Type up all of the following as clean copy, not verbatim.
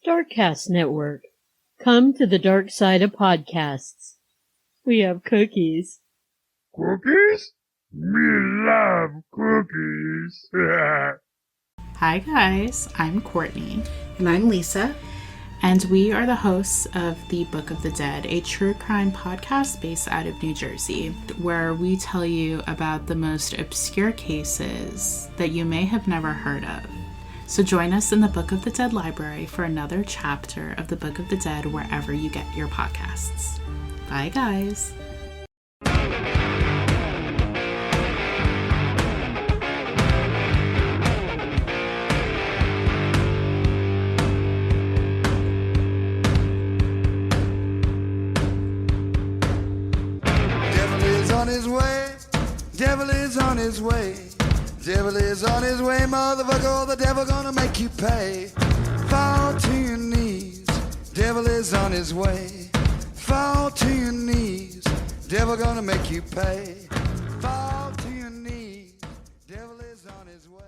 Darkcast Network. Come to the dark side of podcasts. We have cookies. Cookies? Me love cookies. Hi guys, I'm Courtney. And I'm Lisa. And we are the hosts of The Book of the Dead, a true crime podcast based out of New Jersey, where we tell you about the most obscure cases that you may have never heard of. So join us in the Book of the Dead library for another chapter of the Book of the Dead wherever you get your podcasts. Bye guys. Devil is on his way. Devil is on his way, motherfucker. The devil gonna make you pay. Fall to your knees. Devil is on his way. Fall to your knees. Devil gonna make you pay. Fall to your knees. Devil is on his way.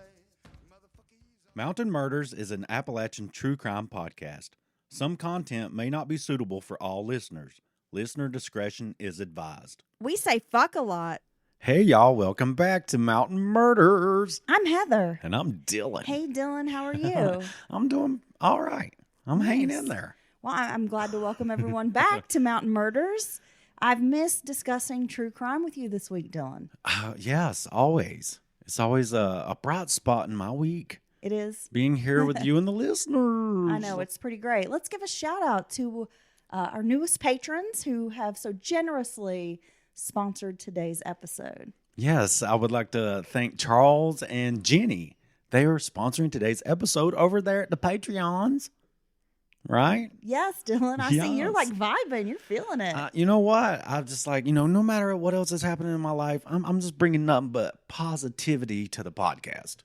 Mountain Murders is an Appalachian true crime podcast. Some content may not be suitable for all listeners. Listener discretion is advised. We say fuck a lot. Hey y'all, welcome back to Mountain Murders. I'm Heather. And I'm Dylan. Hey Dylan, how are you? I'm doing all right. I'm hanging in there. Well, I'm glad to welcome everyone back to Mountain Murders. I've missed discussing true crime with you this week, Dylan. Yes, always. It's always a bright spot in my week. It is. Being here with you and the listeners. I know, it's pretty great. Let's give a shout out to our newest patrons who have so generously sponsored today's episode. Yes, I would like to thank Charles and Jenny. They are sponsoring today's episode over there at the Patreons, right? Yes, Dylan. I see you're like vibing. You're feeling it. You know what? I'm just like, no matter what else is happening in my life, I'm just bringing nothing but positivity to the podcast.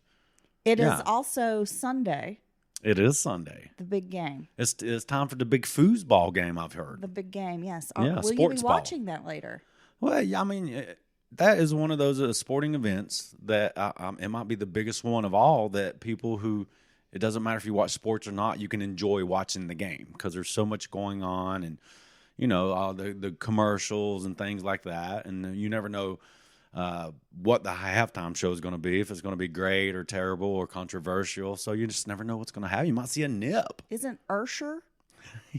It is also Sunday. It is Sunday. The big game. It's time for the big foosball game, I've heard. The big game, yes. Yeah, will you be watching that later? Well, yeah, I mean, that is one of those sporting events that it might be the biggest one of all that people who, it doesn't matter if you watch sports or not, you can enjoy watching the game because there's so much going on and, all the commercials and things like that. And you never know what the halftime show is going to be, if it's going to be great or terrible or controversial. So you just never know what's going to happen. You might see a nip. Isn't Usher?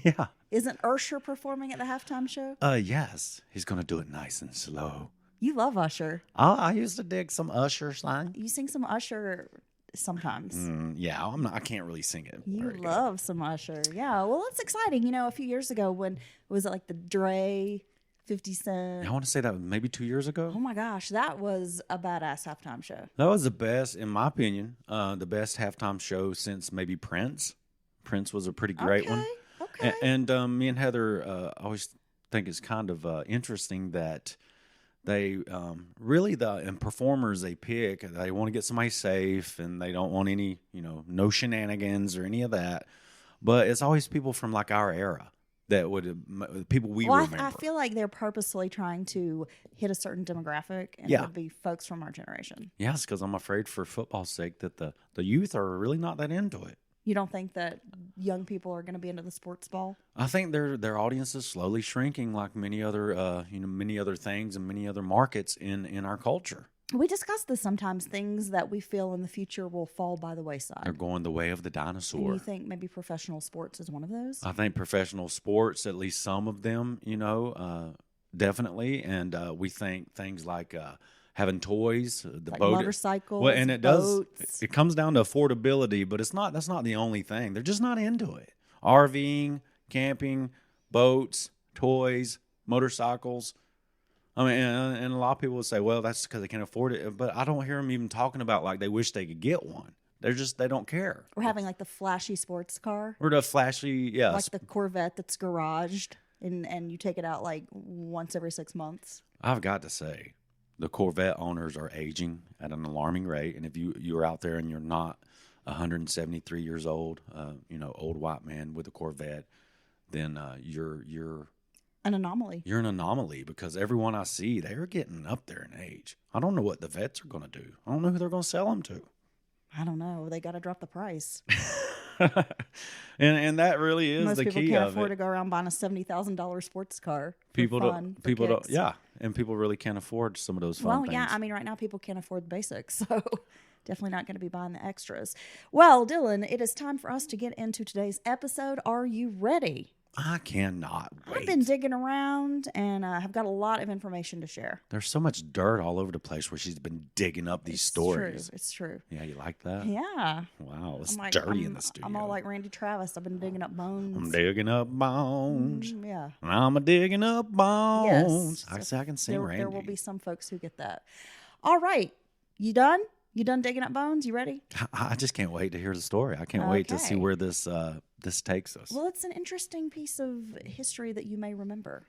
Yeah. Isn't Usher performing at the halftime show? Yes. He's going to do it nice and slow. You love Usher. I used to dig some Usher song. You sing some Usher sometimes. Yeah, I can't really sing it. You love some Usher. Yeah, well, that's exciting. A few years ago when, was it like the Dre, 50 Cent? I want to say that was maybe 2 years ago. Oh my gosh, that was a badass halftime show. That was the best, in my opinion, the best halftime show since maybe Prince. Prince was a pretty great one. Okay. And me and Heather always think it's kind of interesting that they and performers they pick, they want to get somebody safe and they don't want any, no shenanigans or any of that. But it's always people from like our era that would, people we remember. I feel like they're purposely trying to hit a certain demographic and it would be folks from our generation. Yes, because I'm afraid for football's sake that the youth are really not that into it. You don't think that young people are going to be into the sports ball? I think their audience is slowly shrinking, like many other many other things and many other markets in our culture. We discuss this sometimes. Things that we feel in the future will fall by the wayside. They're going the way of the dinosaur. And you think maybe professional sports is one of those? I think professional sports, at least some of them, definitely. And we think things like having toys, the like boat, motorcycles, well, and it boats. does. It comes down to affordability, but that's not the only thing. They're just not into it. RVing, camping, boats, toys, motorcycles. I mean, and a lot of people would say, well, that's because they can't afford it. But I don't hear them even talking about like they wish they could get one. They don't care. Or having like the flashy sports car. Or the flashy, yeah. Like the Corvette that's garaged and you take it out like once every 6 months. I've got to say, the Corvette owners are aging at an alarming rate. And if you're out there and you're not 173 years old, old white man with a Corvette, then you're an anomaly. You're an anomaly because everyone I see, they're getting up there in age. I don't know what the vets are going to do. I don't know who they're going to sell them to. I don't know. They got to drop the price. and that really is Most the people key can't of afford it. to go around buying a $70,000 sports car. For People fun, don't. for People don't. kicks. Yeah, and people really can't afford some of those fun Well, things. yeah. I mean, right now people can't afford the basics, so definitely not going to be buying the extras. Well, Dylan, it is time for us to get into today's episode. Are you ready? I cannot wait. I've been digging around and have got a lot of information to share. There's so much dirt all over the place where she's been digging up these stories. It's true. Yeah, you like that? Yeah. Wow, it's I'm like, dirty in the studio. I'm all like Randy Travis. I've been digging up bones. I'm digging up bones. Yeah. I'm a digging up bones. Yes. I can sing Randy. There will be some folks who get that. All right. You done? You done digging up bones? You ready? I just can't wait to hear the story. I can't wait to see Okay. where this takes us. Well, it's an interesting piece of history that you may remember.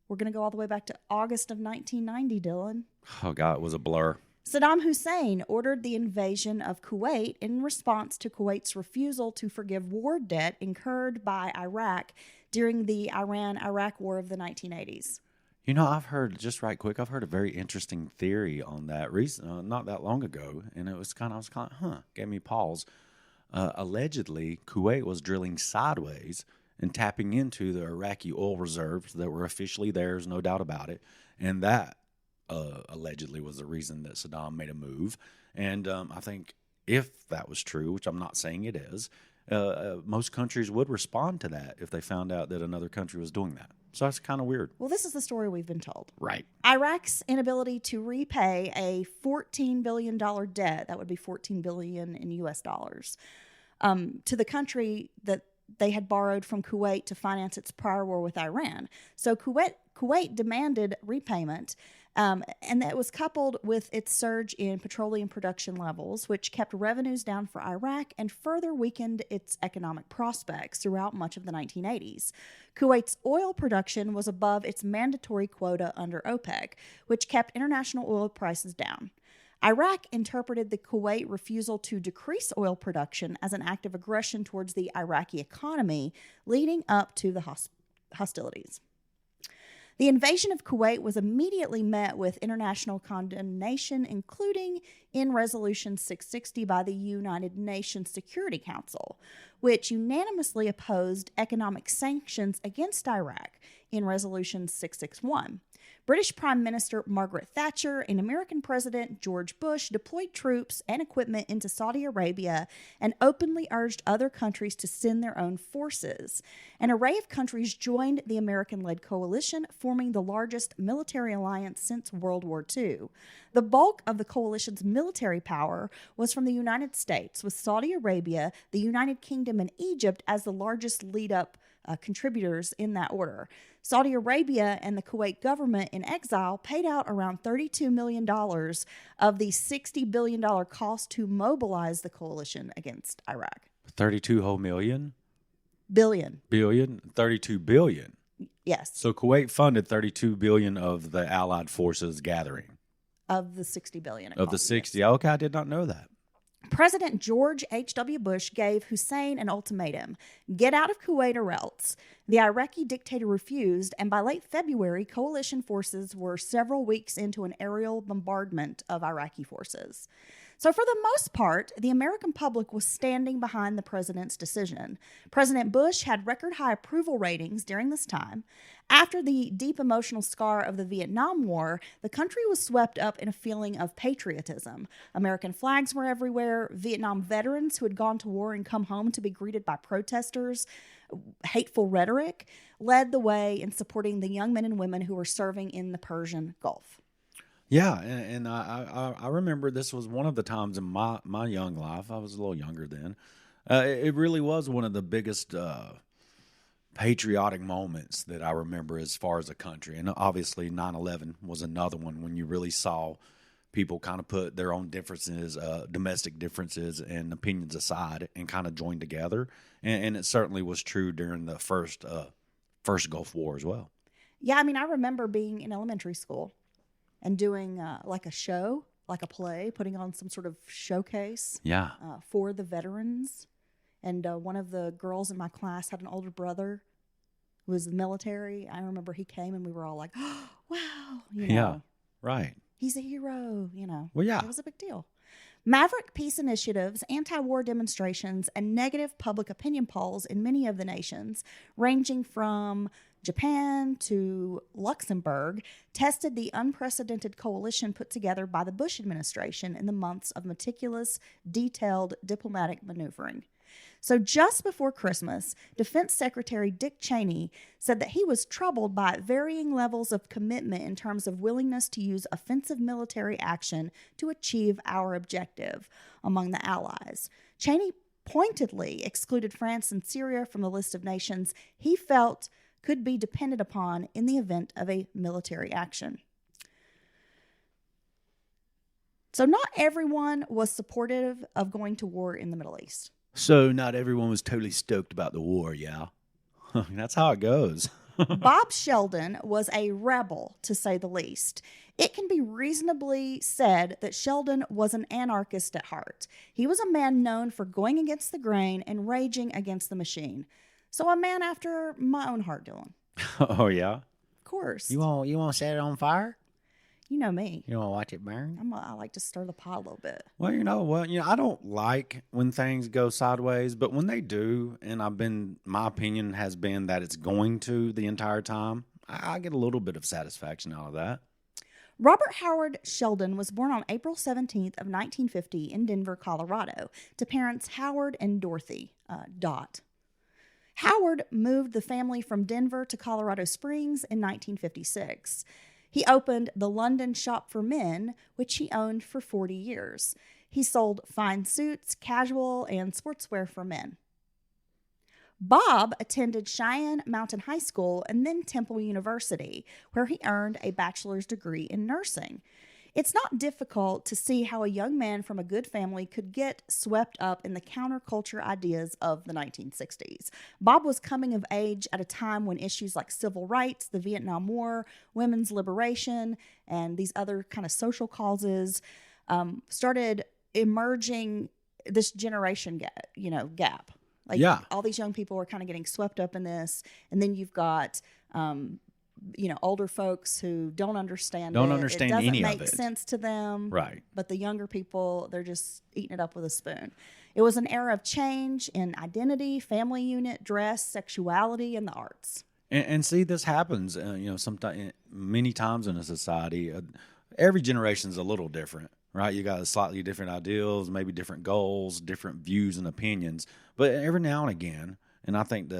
We're going to go all the way back to August of 1990, Dylan. Oh, God, it was a blur. Saddam Hussein ordered the invasion of Kuwait in response to Kuwait's refusal to forgive war debt incurred by Iraq during the Iran-Iraq War of the 1980s. You know, I've heard, just right quick, I've heard a very interesting theory on that not that long ago, and I was kind of, gave me pause. Allegedly, Kuwait was drilling sideways and tapping into the Iraqi oil reserves that were officially theirs, no doubt about it, and that allegedly was the reason that Saddam made a move. And I think if that was true, which I'm not saying it is, most countries would respond to that if they found out that another country was doing that. So that's kind of weird. Well, this is the story we've been told. Right. Iraq's inability to repay a $14 billion debt, that would be $14 billion in US dollars, to the country that they had borrowed from Kuwait to finance its prior war with Iran. So Kuwait demanded repayment, and that was coupled with its surge in petroleum production levels, which kept revenues down for Iraq and further weakened its economic prospects throughout much of the 1980s. Kuwait's oil production was above its mandatory quota under OPEC, which kept international oil prices down. Iraq interpreted the Kuwait refusal to decrease oil production as an act of aggression towards the Iraqi economy, leading up to the hostilities. The invasion of Kuwait was immediately met with international condemnation, including in Resolution 660 by the United Nations Security Council, which unanimously opposed economic sanctions against Iraq in Resolution 661. British Prime Minister Margaret Thatcher and American President George Bush deployed troops and equipment into Saudi Arabia and openly urged other countries to send their own forces. An array of countries joined the American-led coalition, forming the largest military alliance since World War II. The bulk of the coalition's military power was from the United States, with Saudi Arabia, the United Kingdom, and Egypt as the largest lead-up contributors in that order. Saudi Arabia and the Kuwait government in exile paid out around $32 million of the $60 billion cost to mobilize the coalition against Iraq. 32 whole million? Billion. 32 billion. Yes. So Kuwait funded 32 billion of the Allied forces gathering. Of the 60 billion. Of the 60. Okay, I did not know that. President George H.W. Bush gave Hussein an ultimatum: get out of Kuwait or else. The Iraqi dictator refused, and by late February, coalition forces were several weeks into an aerial bombardment of Iraqi forces. So for the most part, the American public was standing behind the president's decision. President Bush had record-high approval ratings during this time. After the deep emotional scar of the Vietnam War, the country was swept up in a feeling of patriotism. American flags were everywhere. Vietnam veterans who had gone to war and come home to be greeted by protesters, hateful rhetoric, led the way in supporting the young men and women who were serving in the Persian Gulf. Yeah, and I remember this was one of the times in my young life. I was a little younger then. It really was one of the biggest patriotic moments that I remember as far as a country. And obviously 9/11 was another one when you really saw people kind of put their own differences, domestic differences and opinions aside and kind of join together. And it certainly was true during the first Gulf War as well. Yeah, I mean, I remember being in elementary school and doing like a show, like a play, putting on some sort of showcase for the veterans. And one of the girls in my class had an older brother who was in the military. I remember he came and we were all like, oh, wow. You know, yeah, right. He's a hero, you know. Well, yeah. It was a big deal. Maverick peace initiatives, anti-war demonstrations, and negative public opinion polls in many of the nations, ranging from Japan to Luxembourg, tested the unprecedented coalition put together by the Bush administration in the months of meticulous, detailed diplomatic maneuvering. So just before Christmas, Defense Secretary Dick Cheney said that he was troubled by varying levels of commitment in terms of willingness to use offensive military action to achieve our objective among the allies. Cheney pointedly excluded France and Syria from the list of nations he felt could be depended upon in the event of a military action. So not everyone was supportive of going to war in the Middle East. So not everyone was totally stoked about the war, yeah. That's how it goes. Bob Sheldon was a rebel, to say the least. It can be reasonably said that Sheldon was an anarchist at heart. He was a man known for going against the grain and raging against the machine. So a man after my own heart, Dylan. Oh, yeah? Of course. You want to set it on fire? You know me. You want to watch it burn? I like to stir the pot a little bit. Well, I don't like when things go sideways, but when they do, and my opinion has been that it's going to the entire time, I get a little bit of satisfaction out of that. Robert Howard Sheldon was born on April 17th of 1950 in Denver, Colorado, to parents Howard and Dorothy Dot. Howard moved the family from Denver to Colorado Springs in 1956. He opened the London Shop for Men, which he owned for 40 years. He sold fine suits, casual, and sportswear for men. Bob attended Cheyenne Mountain High School and then Temple University, where he earned a bachelor's degree in nursing. It's not difficult to see how a young man from a good family could get swept up in the counterculture ideas of the 1960s. Bob was coming of age at a time when issues like civil rights, the Vietnam War, women's liberation, and these other kind of social causes started emerging. This generation gap. All these young people were kind of getting swept up in this, and then you've got older folks who don't understand any of it. It doesn't make sense to them. Right. But the younger people, they're just eating it up with a spoon. It was an era of change in identity, family unit, dress, sexuality, and the arts. And see, this happens, sometimes, many times in a society. Every generation's a little different, right? You got slightly different ideals, maybe different goals, different views and opinions. But every now and again, and I think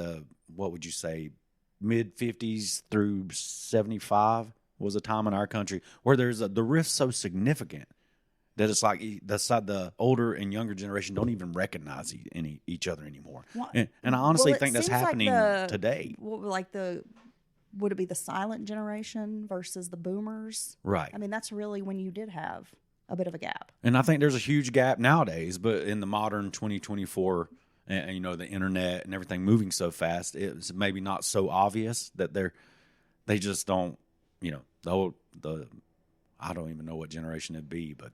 mid-50s through 75 was a time in our country where the rift's so significant that it's like the older and younger generation don't even recognize each other anymore. Well, and I honestly think that's happening today. Would it be the silent generation versus the boomers? Right. I mean, that's really when you did have a bit of a gap. And I think there's a huge gap nowadays, but in the modern 2024 and the internet and everything moving so fast, it's maybe not so obvious that they just don't, I don't even know what generation it'd be, but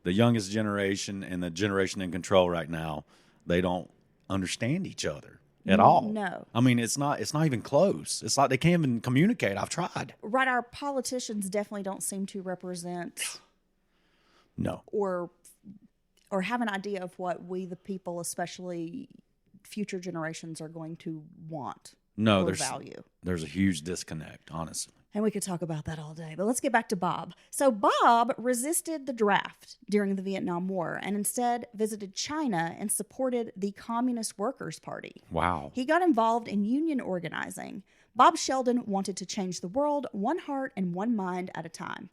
the youngest generation and the generation in control right now, they don't understand each other at all. No. I mean, it's not even close. It's like they can't even communicate. I've tried. Right. Our politicians definitely don't seem to represent or have an idea of what we, the people, especially future generations, are going to want or value. There's a huge disconnect, honestly. And we could talk about that all day. But let's get back to Bob. So Bob resisted the draft during the Vietnam War and instead visited China and supported the Communist Workers' Party. Wow. He got involved in union organizing. Bob Sheldon wanted to change the world one heart and one mind at a time.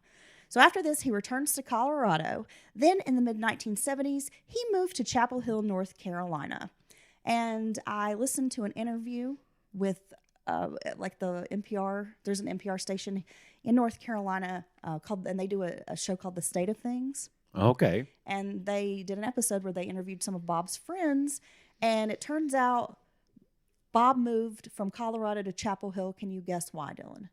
So after this, he returns to Colorado. Then in the mid-1970s, he moved to Chapel Hill, North Carolina. And I listened to an interview with the NPR. There's an NPR station in North Carolina and they do a show called The State of Things. Okay. And they did an episode where they interviewed some of Bob's friends. And it turns out Bob moved from Colorado to Chapel Hill. Can you guess why, Dylan?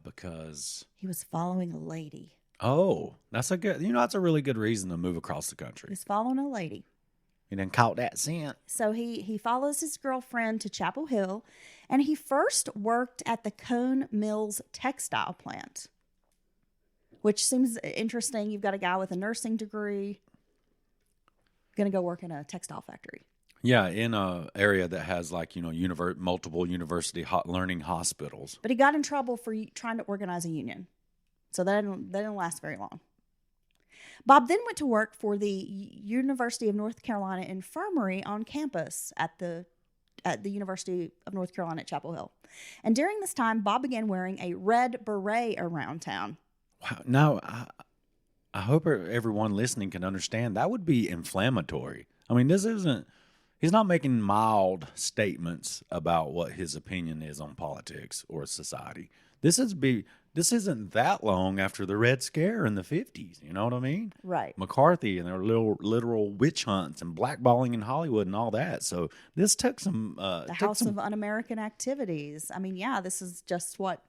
Because he was following a lady. Oh, that's a really good reason to move across the country. He's following a lady. He done caught that scent. So he follows his girlfriend to Chapel Hill, and he first worked at the Cone Mills textile plant. which seems interesting. You've got a guy with a nursing degree going to go work in a textile factory. Yeah, in a area that has like, multiple university learning hospitals. But he got in trouble for trying to organize a union. So that didn't last very long. Bob then went to work for the University of North Carolina Infirmary on campus at the University of North Carolina at Chapel Hill. And during this time, Bob began wearing a red beret around town. Wow. Now, I hope everyone listening can understand that would be inflammatory. I mean, he's not making mild statements about what his opinion is on politics or society. This isn't that long after the Red Scare in the 50s. You know what I mean? Right. McCarthy and their literal witch hunts and blackballing in Hollywood and all that. So this took some... the House of Un-American Activities. I mean, yeah, this is just what,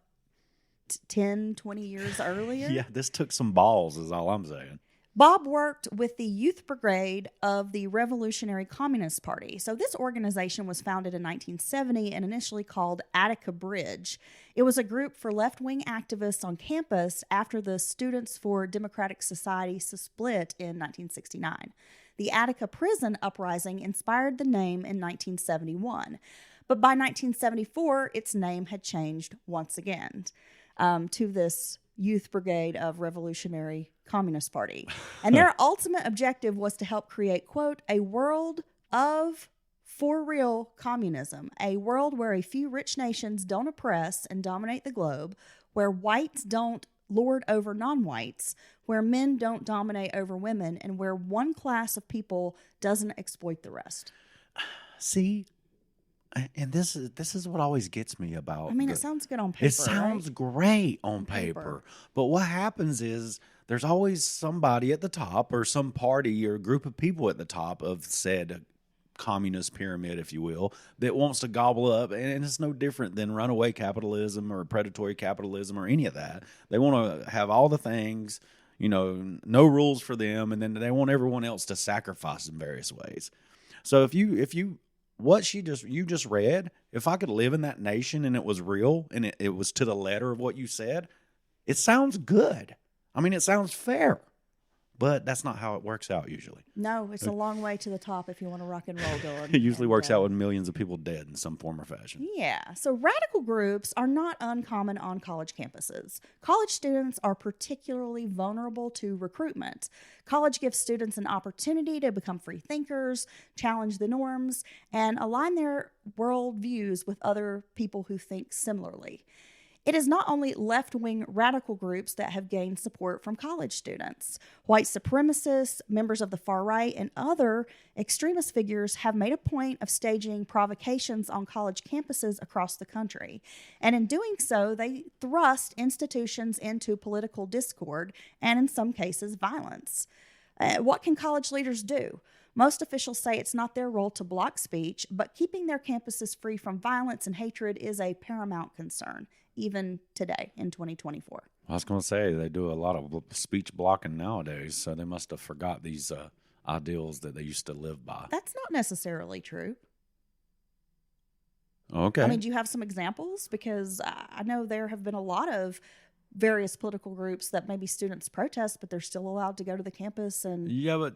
10, 20 years earlier? Yeah, this took some balls is all I'm saying. Bob worked with the Youth Brigade of the Revolutionary Communist Party. So this organization was founded in 1970 and initially called Attica Bridge. It was a group for left-wing activists on campus after the Students for Democratic Society split in 1969. The Attica prison uprising inspired the name in 1971. But by 1974, its name had changed once again to this Youth Brigade of Revolutionary Communist Party. And their ultimate objective was to help create, quote, a world of for real communism, a world where a few rich nations don't oppress and dominate the globe, where whites don't lord over non-whites, where men don't dominate over women, and where one class of people doesn't exploit the rest. See, and this is what always gets me about. I mean, it sounds good on paper. It sounds great on paper. But what happens is there's always somebody at the top or some party or group of people at the top of said communist pyramid, if you will, that wants to gobble up. And it's no different than runaway capitalism or predatory capitalism or any of that. They want to have all the things, no rules for them. And then they want everyone else to sacrifice in various ways. So if you what you just read, if I could live in that nation and it was real and it was to the letter of what you said, it sounds good. I mean, it sounds fair, but that's not how it works out usually. No, it's a long way to the top if you want to rock and roll, Dylan. It usually works out with millions of people dead in some form or fashion. Yeah, so radical groups are not uncommon on college campuses. College students are particularly vulnerable to recruitment. College gives students an opportunity to become free thinkers, challenge the norms, and align their worldviews with other people who think similarly. It is not only left-wing radical groups that have gained support from college students. White supremacists, members of the far right, and other extremist figures have made a point of staging provocations on college campuses across the country. And in doing so, they thrust institutions into political discord and, in some cases, violence. What can college leaders do? Most officials say it's not their role to block speech, but keeping their campuses free from violence and hatred is a paramount concern, even today in 2024. I was going to say they do a lot of speech blocking nowadays, so they must have forgot these ideals that they used to live by. That's not necessarily true. Okay. I mean, do you have some examples? Because I know there have been a lot of various political groups that maybe students protest, but they're still allowed to go to the campus and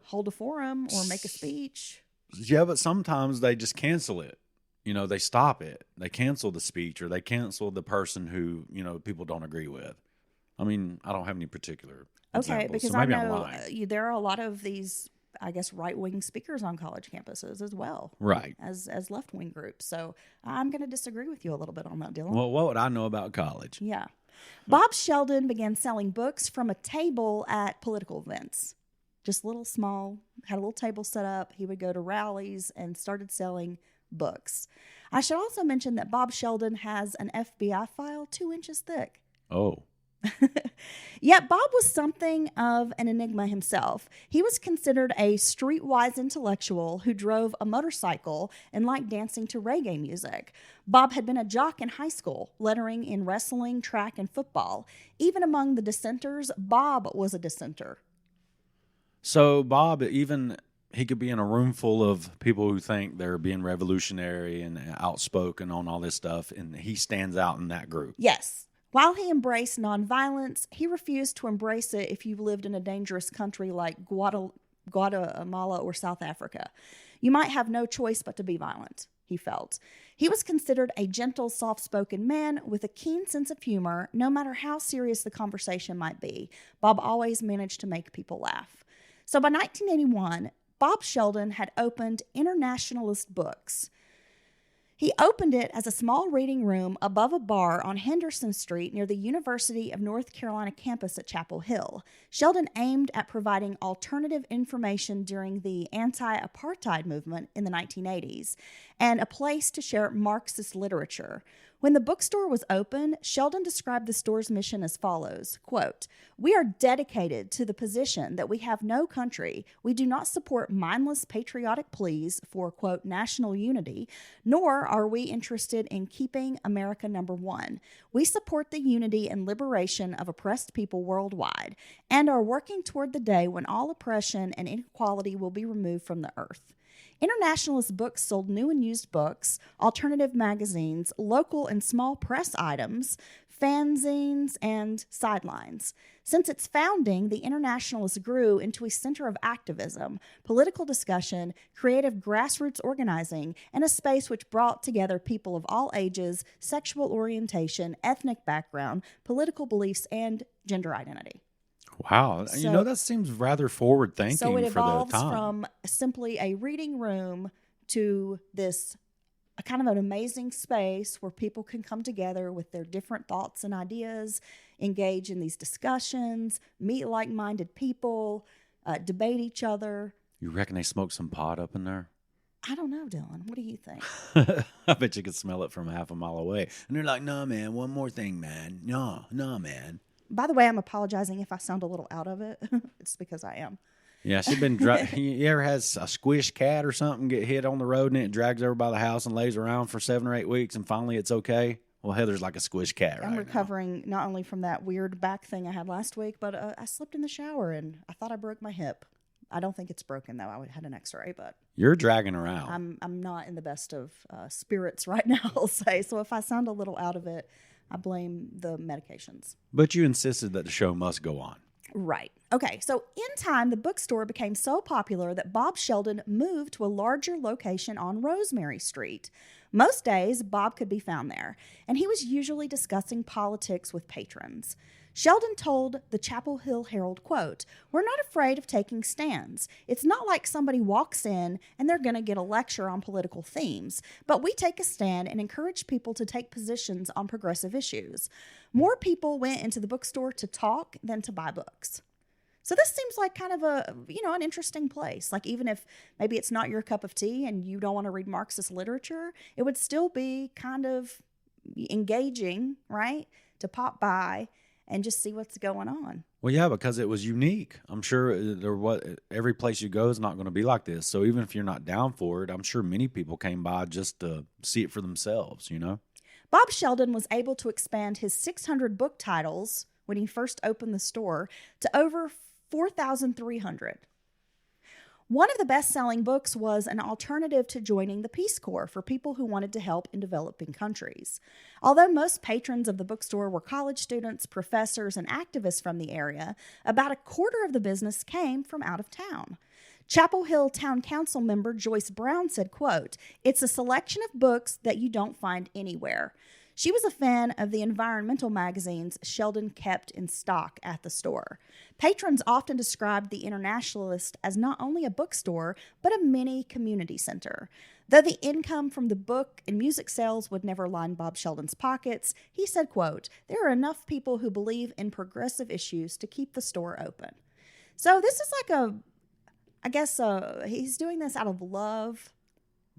hold a forum or make a speech. Yeah, but sometimes they just cancel it. They stop it. They cancel the speech or they cancel the person who, people don't agree with. I mean, I don't have any particular examples, because so maybe I I'm know lying. there are a lot of these, I guess, right-wing speakers on college campuses as well. Right. As left-wing groups. So I'm going to disagree with you a little bit on that, Dylan. Well, what would I know about college? Yeah. Bob Sheldon began selling books from a table at political events. Just little small, had a little table set up. He would go to rallies and started selling books. I should also mention that Bob Sheldon has an FBI file 2 inches thick. Oh. Yet Bob was something of an enigma himself. He was considered a streetwise intellectual who drove a motorcycle and liked dancing to reggae music. Bob had been a jock in high school, lettering in wrestling, track, and football. Even among the dissenters, Bob was a dissenter. So Bob, he could be in a room full of people who think they're being revolutionary and outspoken on all this stuff, and he stands out in that group. Yes. While he embraced nonviolence, he refused to embrace it if you lived in a dangerous country like Guatemala or South Africa. You might have no choice but to be violent, he felt. He was considered a gentle, soft-spoken man with a keen sense of humor, no matter how serious the conversation might be. Bob always managed to make people laugh. So by 1981, Bob Sheldon had opened Internationalist Books. He opened it as a small reading room above a bar on Henderson Street near the University of North Carolina campus at Chapel Hill. Sheldon aimed at providing alternative information during the anti-apartheid movement in the 1980s and a place to share Marxist literature. When the bookstore was open, Sheldon described the store's mission as follows, quote, "We are dedicated to the position that we have no country. We do not support mindless patriotic pleas for, quote, national unity, nor are we interested in keeping America number one. We support the unity and liberation of oppressed people worldwide and are working toward the day when all oppression and inequality will be removed from the earth." Internationalist Books sold new and used books, alternative magazines, local and small press items, fanzines, and sidelines. Since its founding, the Internationalist grew into a center of activism, political discussion, creative grassroots organizing, and a space which brought together people of all ages, sexual orientation, ethnic background, political beliefs, and gender identity. Wow. That seems rather forward thinking So it for the evolves time. from simply a reading room to this a kind of an amazing space where people can come together with their different thoughts and ideas, engage in these discussions, meet like-minded people, debate each other. You reckon they smoke some pot up in there? I don't know, Dylan. What do you think? I bet you could smell it from half a mile away. And they're like, "No, man, one more thing, man. No, man." By the way, I'm apologizing if I sound a little out of it. It's because I am. Yeah, she's been. You ever had a squish cat or something get hit on the road and it drags over by the house and lays around for 7 or 8 weeks and finally it's okay? Well, Heather's like a squish cat right I'm recovering not only from that weird back thing I had last week, but I slipped in the shower and I thought I broke my hip. I don't think it's broken though. I had an X-ray, but You're dragging around. I'm not in the best of spirits right now, I'll say. So if I sound a little out of it, I blame the medications. But you insisted that the show must go on. Right. Okay, so in time, the bookstore became so popular that Bob Sheldon moved to a larger location on Rosemary Street. Most days, Bob could be found there, and he was usually discussing politics with patrons. Sheldon told the Chapel Hill Herald, quote, "We're not afraid of taking stands. It's not like somebody walks in and they're going to get a lecture on political themes, but we take a stand and encourage people to take positions on progressive issues. More people went into the bookstore to talk than to buy books." So this seems like kind of an interesting place. Like even if maybe it's not your cup of tea and you don't want to read Marxist literature, it would still be kind of engaging, right? To pop by and just see what's going on. Well, yeah, because it was unique. I'm sure every place you go is not going to be like this. So even if you're not down for it, I'm sure many people came by just to see it for themselves, Bob Sheldon was able to expand his 600 book titles when he first opened the store to over 4,300. One of the best-selling books was an alternative to joining the Peace Corps for people who wanted to help in developing countries. Although most patrons of the bookstore were college students, professors, and activists from the area, about a quarter of the business came from out of town. Chapel Hill Town Council member Joyce Brown said, quote, "It's a selection of books that you don't find anywhere." She was a fan of the environmental magazines Sheldon kept in stock at the store. Patrons often described the Internationalist as not only a bookstore, but a mini community center. Though the income from the book and music sales would never line Bob Sheldon's pockets, he said, quote, "There are enough people who believe in progressive issues to keep the store open." So this is like he's doing this out of love.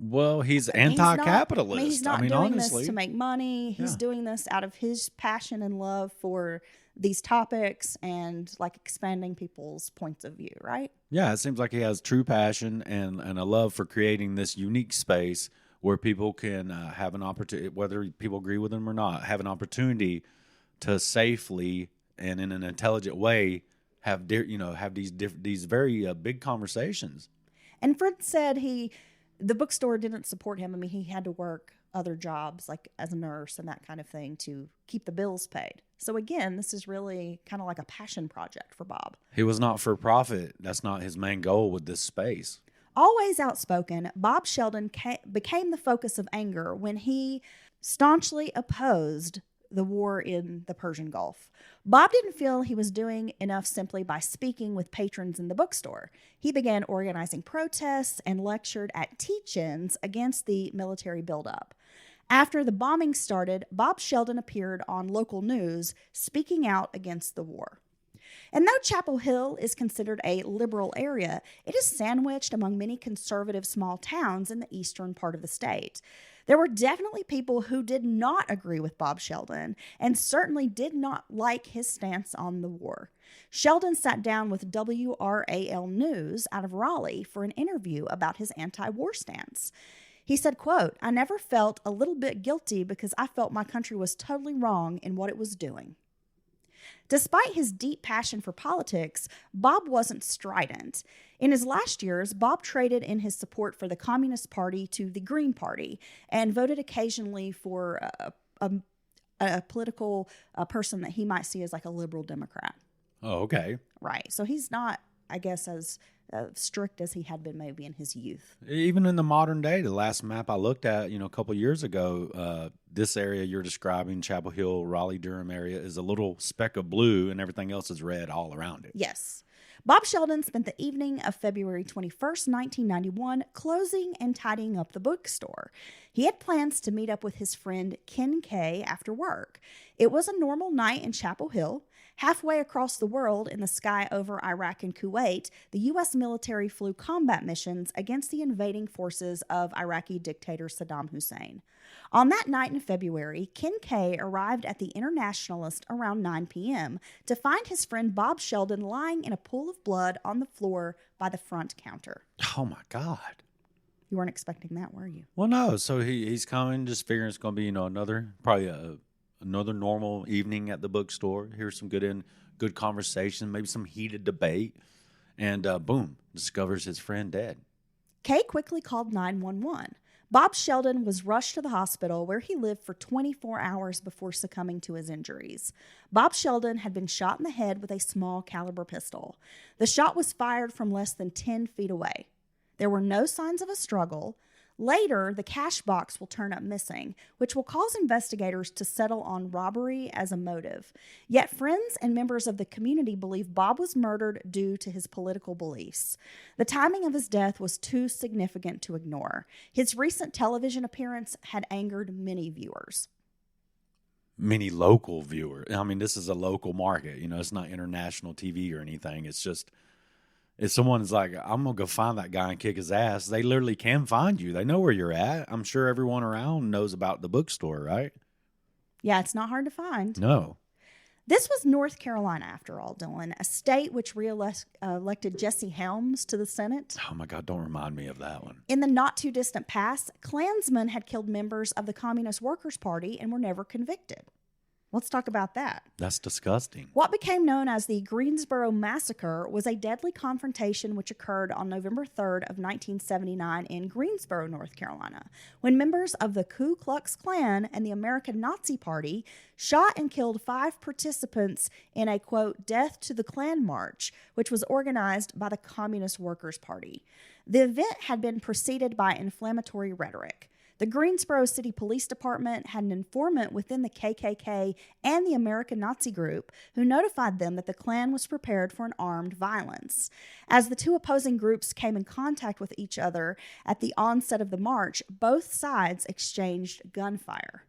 Well, he's anti-capitalist. He's not doing honestly. this to make money. He's doing this out of his passion and love for these topics and like expanding people's points of view, right? Yeah, it seems like he has true passion and a love for creating this unique space where people can have an opportunity, whether people agree with him or not, have an opportunity to safely and in an intelligent way have these very big conversations. And Fred said he the bookstore didn't support him. I mean, he had to work other jobs like as a nurse and that kind of thing to keep the bills paid. So again, this is really kind of like a passion project for Bob. He was not for profit. That's not his main goal with this space. Always outspoken, Bob Sheldon became the focus of anger when he staunchly opposed the war in the Persian Gulf. Bob didn't feel he was doing enough simply by speaking with patrons in the bookstore. He began organizing protests and lectured at teach-ins against the military buildup. After the bombing started, Bob Sheldon appeared on local news speaking out against the war. And though Chapel Hill is considered a liberal area, it is sandwiched among many conservative small towns in the eastern part of the state. There were definitely people who did not agree with Bob Sheldon and certainly did not like his stance on the war. Sheldon sat down with WRAL News out of Raleigh for an interview about his anti-war stance. He said, quote, "I never felt a little bit guilty because I felt my country was totally wrong in what it was doing." Despite his deep passion for politics, Bob wasn't strident. In his last years, Bob traded in his support for the Communist Party to the Green Party and voted occasionally for a political person that he might see as like a liberal Democrat. Oh, okay. Right. So he's not, I guess, as strict as he had been maybe in his youth. Even in the modern day, the last map I looked at, a couple of years ago, this area you're describing, Chapel Hill, Raleigh-Durham area, is a little speck of blue and everything else is red all around it. Yes. Bob Sheldon spent the evening of February 21st, 1991, closing and tidying up the bookstore. He had plans to meet up with his friend Ken Kay after work. It was a normal night in Chapel Hill. Halfway across the world in the sky over Iraq and Kuwait, the U.S. military flew combat missions against the invading forces of Iraqi dictator Saddam Hussein. On that night in February, Ken Kay arrived at the Internationalist around 9 p.m. to find his friend Bob Sheldon lying in a pool of blood on the floor by the front counter. Oh, my God. You weren't expecting that, were you? Well, no. So he's coming, just figuring it's going to be, another normal evening at the bookstore. Here's some good conversation, maybe some heated debate. And boom, discovers his friend dead. Kay quickly called 911. Bob Sheldon was rushed to the hospital where he lived for 24 hours before succumbing to his injuries. Bob Sheldon had been shot in the head with a small caliber pistol. The shot was fired from less than 10 feet away. There were no signs of a struggle. Later, the cash box will turn up missing, which will cause investigators to settle on robbery as a motive. Yet friends and members of the community believe Bob was murdered due to his political beliefs. The timing of his death was too significant to ignore. His recent television appearance had angered many viewers. Many local viewers. I mean, this is a local market. It's not international TV or anything. It's just... if someone's like, I'm going to go find that guy and kick his ass, they literally can find you. They know where you're at. I'm sure everyone around knows about the bookstore, right? Yeah, it's not hard to find. No. This was North Carolina, after all, Dylan, a state which elected Jesse Helms to the Senate. Oh, my God, don't remind me of that one. In the not-too-distant past, Klansmen had killed members of the Communist Workers' Party and were never convicted. Let's talk about that. That's disgusting. What became known as the Greensboro Massacre was a deadly confrontation which occurred on November 3rd of 1979 in Greensboro, North Carolina, when members of the Ku Klux Klan and the American Nazi Party shot and killed 5 participants in a, quote, death to the Klan march, which was organized by the Communist Workers' Party. The event had been preceded by inflammatory rhetoric. The Greensboro City Police Department had an informant within the KKK and the American Nazi group who notified them that the Klan was prepared for an armed violence. As the two opposing groups came in contact with each other at the onset of the march, both sides exchanged gunfire.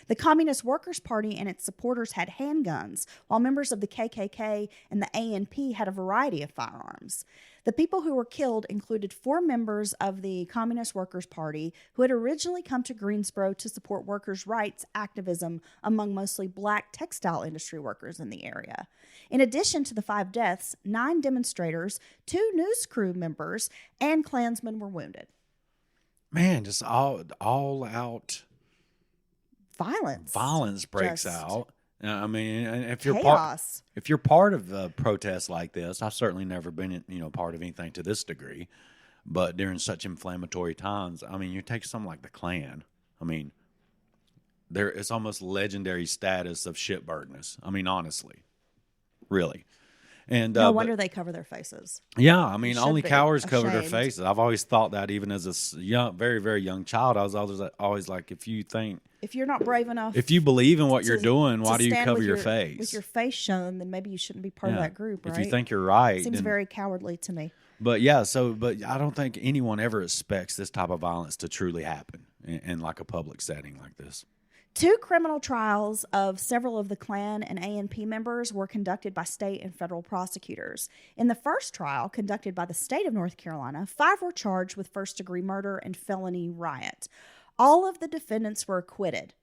The Communist Workers' Party and its supporters had handguns, while members of the KKK and the ANP had a variety of firearms. The people who were killed included 4 members of the Communist Workers' Party who had originally come to Greensboro to support workers' rights activism among mostly black textile industry workers in the area. In addition to the 5 deaths, 9 demonstrators, 2 news crew members, and Klansmen were wounded. Man, just all out Violence breaks out. I mean, if you're part of a protest like this, I've certainly never been, part of anything to this degree. But during such inflammatory times, I mean, you take something like the Klan. I mean, it's almost legendary status of shitbirdness. I mean, honestly, really. And No wonder they cover their faces. yeah, I mean, They should only be cowards cover their ashamed. faces. I've always thought that, even as a young, very, very young child. I was always like, if If you're not brave enough, if you believe in what you're to- doing, to why do you stand cover with your face? With your face shown, then maybe you shouldn't be part of Yeah. that group, right? If you think you're right, Seems then- very cowardly to me. But yeah, but I don't think anyone ever expects this type of violence to truly happen in like a public setting like this. 2 criminal trials of several of the Klan and ANP members were conducted by state and federal prosecutors. In the first trial, conducted by the state of North Carolina, 5 were charged with first-degree murder and felony riot. All of the defendants were acquitted.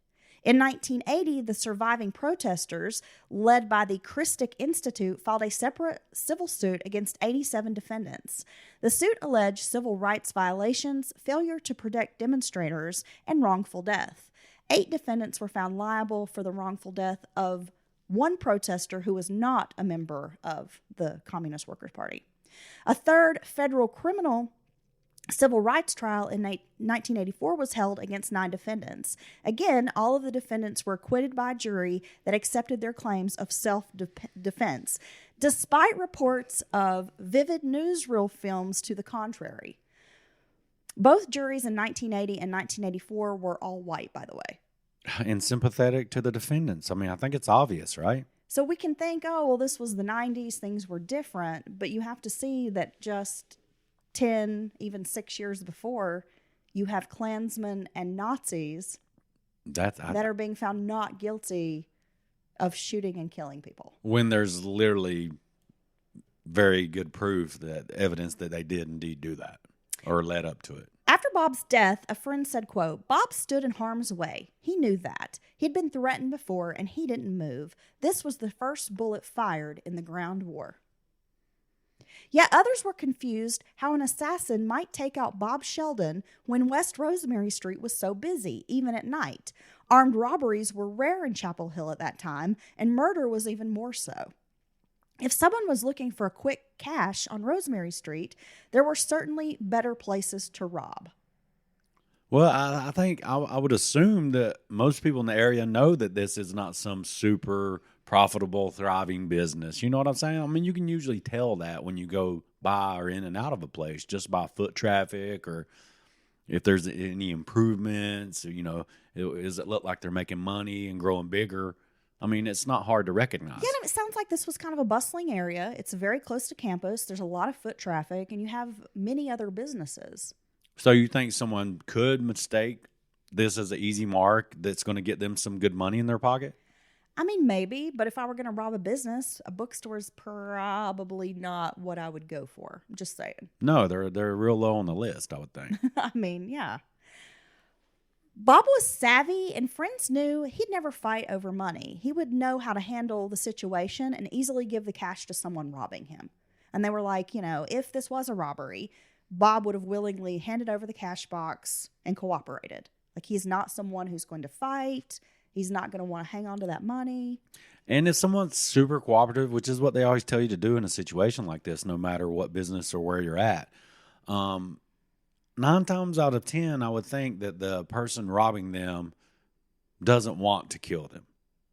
In 1980, the surviving protesters, led by the Christic Institute, filed a separate civil suit against 87 defendants. The suit alleged civil rights violations, failure to protect demonstrators, and wrongful death. 8 defendants were found liable for the wrongful death of one protester who was not a member of the Communist Workers' Party. A third federal criminal civil rights trial in 1984 was held against 9 defendants. Again, all of the defendants were acquitted by a jury that accepted their claims of self-defense, despite reports of vivid newsreel films to the contrary. Both juries in 1980 and 1984 were all white, by the way. And sympathetic to the defendants. I mean, I think it's obvious, right? So we can think, oh, well, this was the 90s, things were different, but you have to see that just 10, even 6 years before, you have Klansmen and Nazis that are being found not guilty of shooting and killing people. When there's literally very good proof, that evidence that they did indeed do that or led up to it. After Bob's death, a friend said, quote, "Bob stood in harm's way. He knew that. He'd been threatened before, and he didn't move. This was the first bullet fired in the ground war." Yet others were confused how an assassin might take out Bob Sheldon when West Rosemary Street was so busy, even at night. Armed robberies were rare in Chapel Hill at that time, and murder was even more so. If someone was looking for a quick cash on Rosemary Street, there were certainly better places to rob. Well, I think I would assume that most people in the area know that this is not some super profitable, thriving business. You know what I'm saying? I mean, you can usually tell that when you go by or in and out of a place just by foot traffic, or if there's any improvements, you know, does it look like they're making money and growing bigger? I mean, it's not hard to recognize. Yeah, it sounds like this was kind of a bustling area. It's very close to campus. There's a lot of foot traffic, and you have many other businesses. So you think someone could mistake this as an easy mark that's going to get them some good money in their pocket? I mean, maybe, but if I were going to rob a business, a bookstore is probably not what I would go for. I'm just saying. No, they're real low on the list, I would think. I mean, yeah. Bob was savvy, and friends knew he'd never fight over money. He would know how to handle the situation and easily give the cash to someone robbing him. And they were like, you know, if this was a robbery, Bob would have willingly handed over the cash box and cooperated. Like, he's not someone who's going to fight. He's not going to want to hang on to that money. And if someone's super cooperative, which is what they always tell you to do in a situation like this, no matter what business or where you're at, 9 times out of 10, I would think that the person robbing them doesn't want to kill them.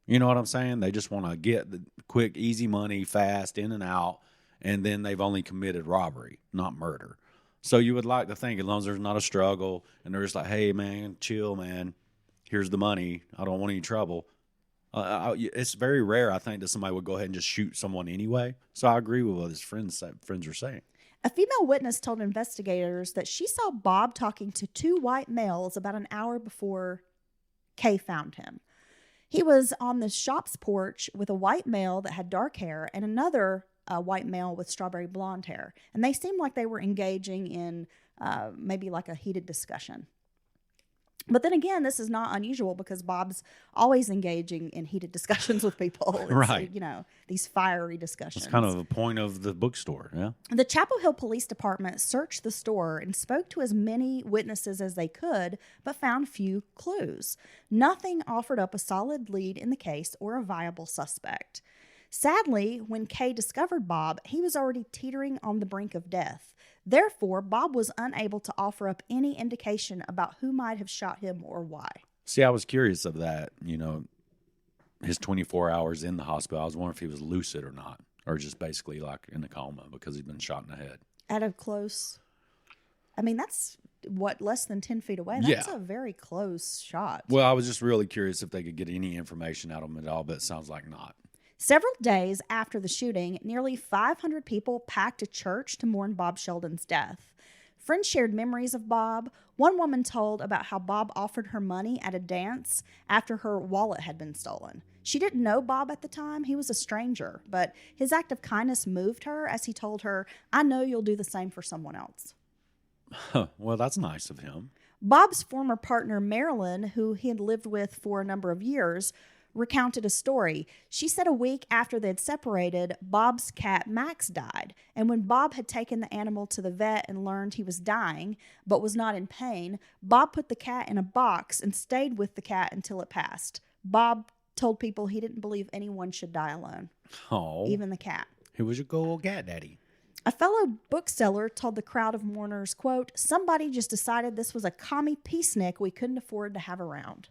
You know what I'm saying? They just want to get the quick, easy money, fast, in and out, and then they've only committed robbery, not murder. So you would like to think, as long as there's not a struggle, and they're just like, hey, man, chill, man. Here's the money. I don't want any trouble. It's very rare, I think, that somebody would go ahead and just shoot someone anyway. So I agree with what his friends are saying. A female witness told investigators that she saw Bob talking to 2 white males about an hour before Kay found him. He was on the shop's porch with a white male that had dark hair and another white male with strawberry blonde hair. And they seemed like they were engaging in maybe like a heated discussion. But then again, this is not unusual because Bob's always engaging in heated discussions with people. It's, right. You know, these fiery discussions. It's kind of the point of the bookstore, yeah? The Chapel Hill Police Department searched the store and spoke to as many witnesses as they could, but found few clues. Nothing offered up a solid lead in the case or a viable suspect. Sadly, when Kay discovered Bob, he was already teetering on the brink of death. Therefore, Bob was unable to offer up any indication about who might have shot him or why. See, I was curious of that, his 24 hours in the hospital. I was wondering if he was lucid or not, or just basically like in a coma because he'd been shot in the head. At a close, that's less than 10 feet away. That's a very close shot. Well, I was just really curious if they could get any information out of him at all, but it sounds like not. Several days after the shooting, nearly 500 people packed a church to mourn Bob Sheldon's death. Friends shared memories of Bob. One woman told about how Bob offered her money at a dance after her wallet had been stolen. She didn't know Bob at the time. He was a stranger, but his act of kindness moved her as he told her, "I know you'll do the same for someone else." Well, that's nice of him. Bob's former partner, Marilyn, who he had lived with for a number of years, recounted a story. She said a week after they'd separated, Bob's cat Max died. And when Bob had taken the animal to the vet and learned he was dying, but was not in pain, Bob put the cat in a box and stayed with the cat until it passed. Bob told people he didn't believe anyone should die alone. Oh. Even the cat. He was a good old cat daddy. A fellow bookseller told the crowd of mourners, quote, "Somebody just decided this was a commie peacenik we couldn't afford to have around."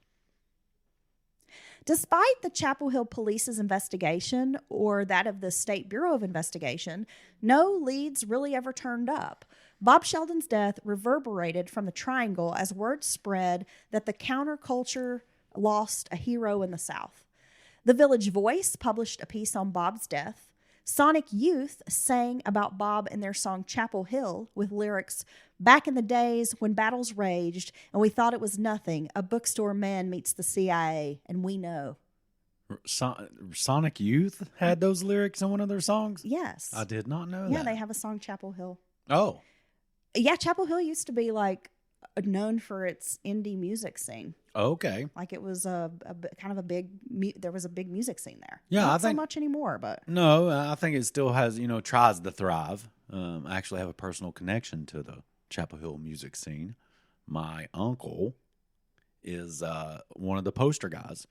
Despite the Chapel Hill Police's investigation or that of the State Bureau of Investigation, no leads really ever turned up. Bob Sheldon's death reverberated from the Triangle as word spread that the counterculture lost a hero in the South. The Village Voice published a piece on Bob's death. Sonic Youth sang about Bob in their song Chapel Hill with lyrics, "Back in the days when battles raged and we thought it was nothing, a bookstore man meets the CIA, and we know." Sonic Youth had those lyrics in one of their songs? Yes. I did not know that. Yeah, they have a song, Chapel Hill. Oh. Yeah, Chapel Hill used to be known for its indie music scene. Okay. It was there was a big music scene there. Yeah, Not I think so much anymore, but no, I think it still has, tries to thrive. I actually have a personal connection to the Chapel Hill music scene. My uncle is one of the poster guys,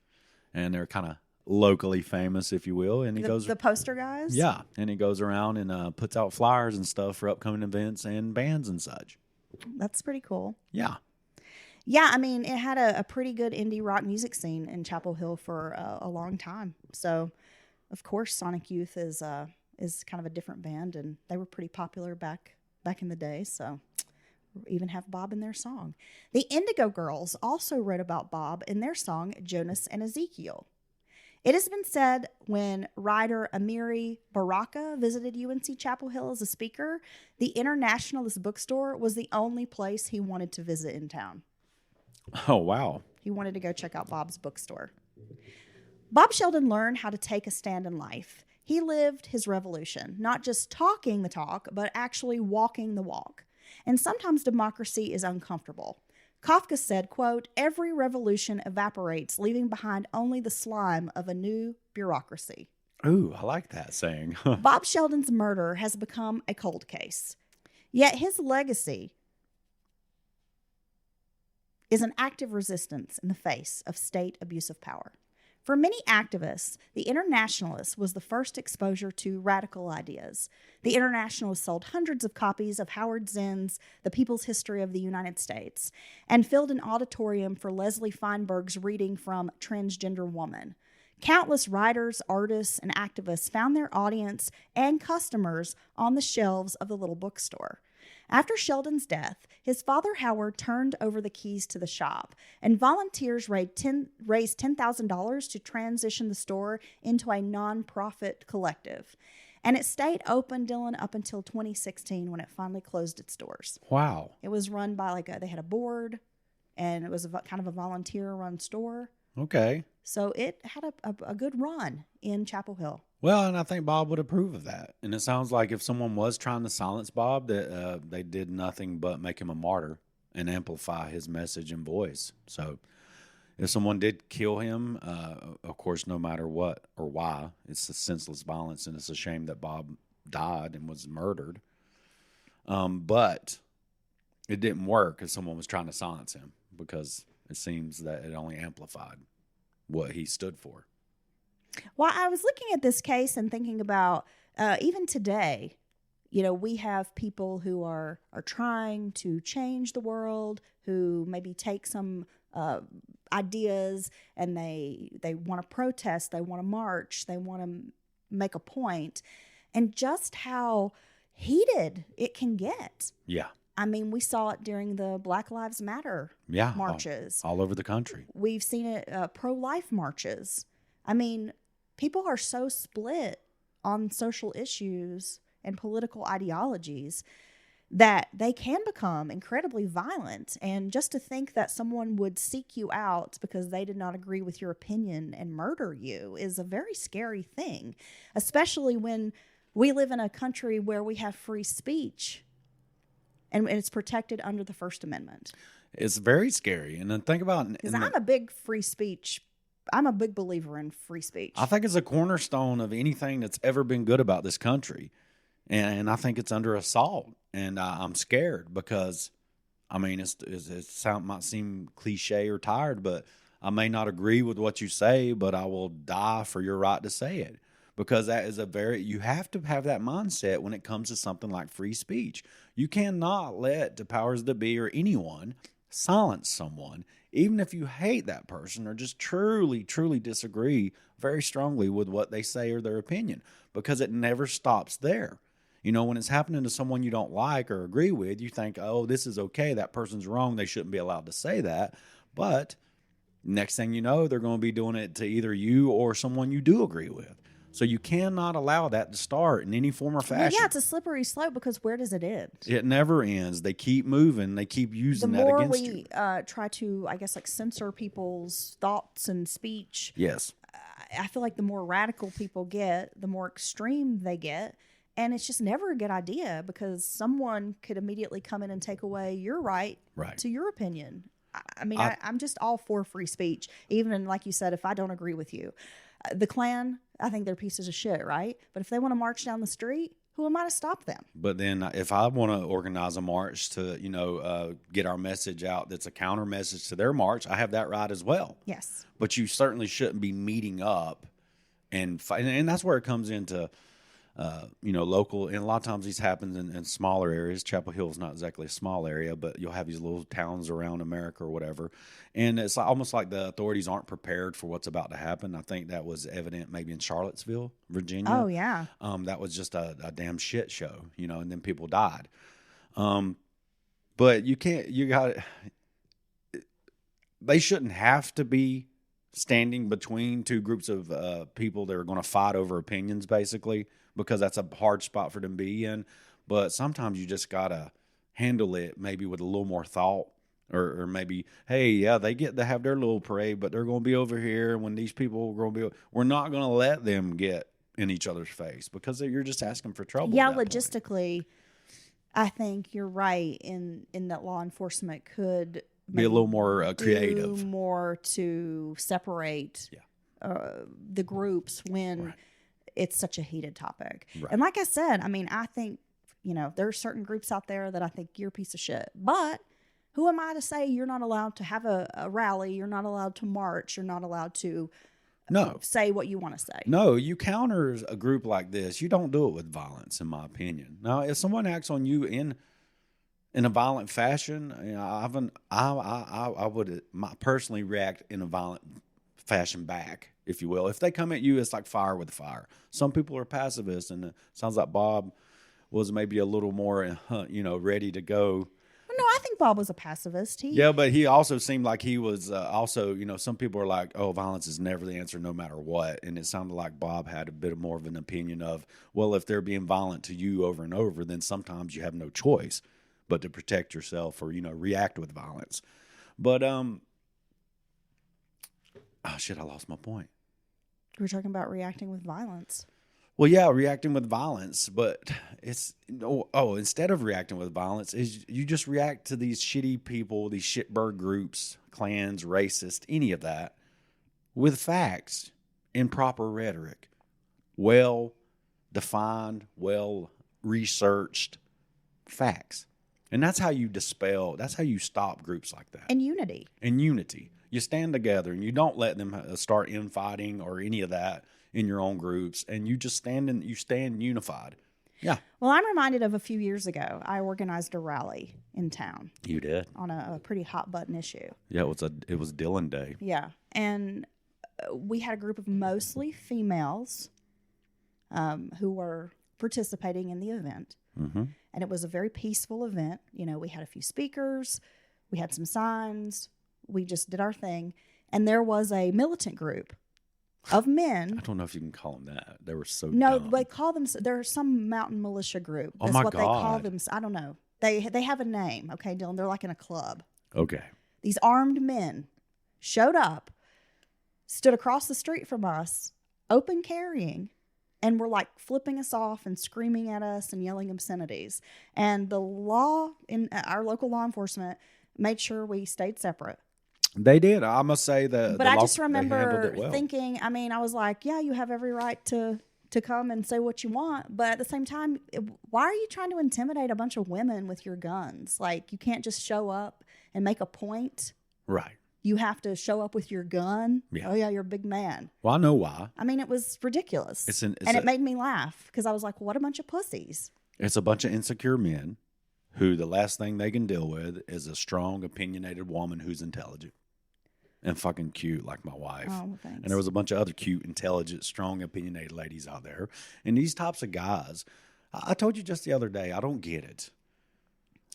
and they're kind of locally famous, if you will. And he goes the poster guys. Yeah, and he goes around and puts out flyers and stuff for upcoming events and bands and such. That's pretty cool. Yeah. Yeah, it had a pretty good indie rock music scene in Chapel Hill for a long time. So, of course, Sonic Youth is kind of a different band, and they were pretty popular back in the day. So, even have Bob in their song. The Indigo Girls also wrote about Bob in their song Jonas and Ezekiel. It has been said when writer Amiri Baraka visited UNC Chapel Hill as a speaker, the Internationalist Bookstore was the only place he wanted to visit in town. Oh, wow. He wanted to go check out Bob's bookstore. Bob Sheldon learned how to take a stand in life. He lived his revolution, not just talking the talk, but actually walking the walk. And sometimes democracy is uncomfortable. Kafka said, quote, "Every revolution evaporates, leaving behind only the slime of a new bureaucracy." Ooh, I like that saying. Bob Sheldon's murder has become a cold case. Yet his legacy is an active resistance in the face of state abuse of power. For many activists, the Internationalist was the first exposure to radical ideas. The Internationalist sold hundreds of copies of Howard Zinn's The People's History of the United States and filled an auditorium for Leslie Feinberg's reading from Transgender Woman. Countless writers, artists, and activists found their audience and customers on the shelves of the little bookstore. After Sheldon's death, his father Howard turned over the keys to the shop, and volunteers raised $10,000 to transition the store into a nonprofit collective. And it stayed open, Dylan, up until 2016 when it finally closed its doors. Wow. It was run by they had a board, and it was kind of a volunteer-run store. Okay. So it had a good run in Chapel Hill. Well, and I think Bob would approve of that. And it sounds like if someone was trying to silence Bob, that they did nothing but make him a martyr and amplify his message and voice. So if someone did kill him, of course, no matter what or why, it's a senseless violence, and it's a shame that Bob died and was murdered. But it didn't work if someone was trying to silence him, because it seems that it only amplified what he stood for. Well, I was looking at this case and thinking about even today, we have people who are trying to change the world, who maybe take some ideas and they want to protest, they want to march, they want to make a point, and just how heated it can get. Yeah. I mean, we saw it during the Black Lives Matter marches. All over the country. We've seen it pro-life marches. I mean, people are so split on social issues and political ideologies that they can become incredibly violent. And just to think that someone would seek you out because they did not agree with your opinion and murder you is a very scary thing, especially when we live in a country where we have free speech and it's protected under the First Amendment. It's very scary. And then think about... Because I'm a big I'm a big believer in free speech. I think it's a cornerstone of anything that's ever been good about this country. And I think it's under assault. And I'm scared because, I mean, it might seem cliche or tired, but I may not agree with what you say, but I will die for your right to say it. Because that is you have to have that mindset when it comes to something like free speech. You cannot let the powers that be or anyone silence someone, even if you hate that person or just truly, truly disagree very strongly with what they say or their opinion, because it never stops there. When it's happening to someone you don't like or agree with, you think, oh, this is okay. That person's wrong. They shouldn't be allowed to say that. But next thing you know, they're going to be doing it to either you or someone you do agree with. So you cannot allow that to start in any form or fashion. Yeah, it's a slippery slope because where does it end? It never ends. They keep moving. They keep using that against you. The more we try to, censor people's thoughts and speech, yes, I feel like the more radical people get, the more extreme they get. And it's just never a good idea because someone could immediately come in and take away your right. To your opinion. I mean, I'm just all for free speech, even like you said, if I don't agree with you. The Klan, I think they're pieces of shit, right? But if they want to march down the street, who am I to stop them? But then if I want to organize a march to, get our message out that's a counter message to their march, I have that right as well. Yes. But you certainly shouldn't be meeting up and fight. And that's where it comes into, local. And a lot of times these happens in smaller areas. Chapel Hill is not exactly a small area, but you'll have these little towns around America or whatever. And it's almost like the authorities aren't prepared for what's about to happen. I think that was evident maybe in Charlottesville, Virginia. Oh, yeah. That was just a damn shit show, and then people died. But they shouldn't have to be standing between two groups of people that are going to fight over opinions, basically, because that's a hard spot for them to be in. But sometimes you just got to handle it maybe with a little more thought, or maybe, hey, yeah, they get to have their little parade, but they're going to be over here when these people are going to be, we're not going to let them get in each other's face because you're just asking for trouble. Yeah, logistically, I think you're right in that law enforcement could be a little more creative, do more to separate the groups when it's such a heated topic. Right. And like I said, I mean, I think, there are certain groups out there that I think you're a piece of shit. But who am I to say you're not allowed to have a rally? You're not allowed to march. You're not allowed to say what you want to say. No, you counter a group like this. You don't do it with violence, in my opinion. Now, if someone acts on you in a violent fashion, I would personally react in a violent fashion back, if you will. If they come at you, it's like fire with fire. Some people are pacifists, and it sounds like Bob was maybe a little more, ready to go. No, I think Bob was a pacifist. Yeah, but he also seemed like he was also, some people are like, oh, violence is never the answer no matter what. And it sounded like Bob had a bit more of an opinion of, well, if they're being violent to you over and over, then sometimes you have no choice but to protect yourself or, react with violence. But, I lost my point. We're talking about reacting with violence. Well, yeah, reacting with violence, but instead of reacting with violence, is you just react to these shitty people, these shitbird groups, clans, racist, any of that, with facts and proper rhetoric, well-defined, well-researched facts. And that's how you that's how you stop groups like that. And unity. You stand together and you don't let them start infighting or any of that. in your own groups, and you just stand unified. Yeah. Well, I'm reminded of a few years ago. I organized a rally in town. You did? On a pretty hot button issue. Yeah, it was Dylan Day. Yeah. And we had a group of mostly females who were participating in the event. Mm-hmm. And it was a very peaceful event. You know, we had a few speakers, we had some signs, we just did our thing. And there was a militant group of men. I don't know if you can call them that. They were so No, dumb. they call them, there's some mountain militia group. Oh, That's my what they call God. them. I don't know. They have a name, okay, Dylan? They're like in a club. Okay. These armed men showed up, stood across the street from us, open carrying, and were like flipping us off and screaming at us and yelling obscenities. And the law, in our local law enforcement, made sure we stayed separate. They did. I must say that. But I just they handled remember it well. thinking, I mean, I was like, yeah, you have every right to come and say what you want. But at the same time, why are you trying to intimidate a bunch of women with your guns? Like, you can't just show up and make a point. Right. You have to show up with your gun. Yeah. Oh, yeah, you're a big man. Well, I know why. I mean, it was ridiculous. And it made me laugh because I was like, what a bunch of pussies. It's a bunch of insecure men who the last thing they can deal with is a strong, opinionated woman who's intelligent and fucking cute like my wife. Oh, thanks. And there was a bunch of other cute, intelligent, strong, opinionated ladies out there. And these types of guys, I told you just the other day, I don't get it.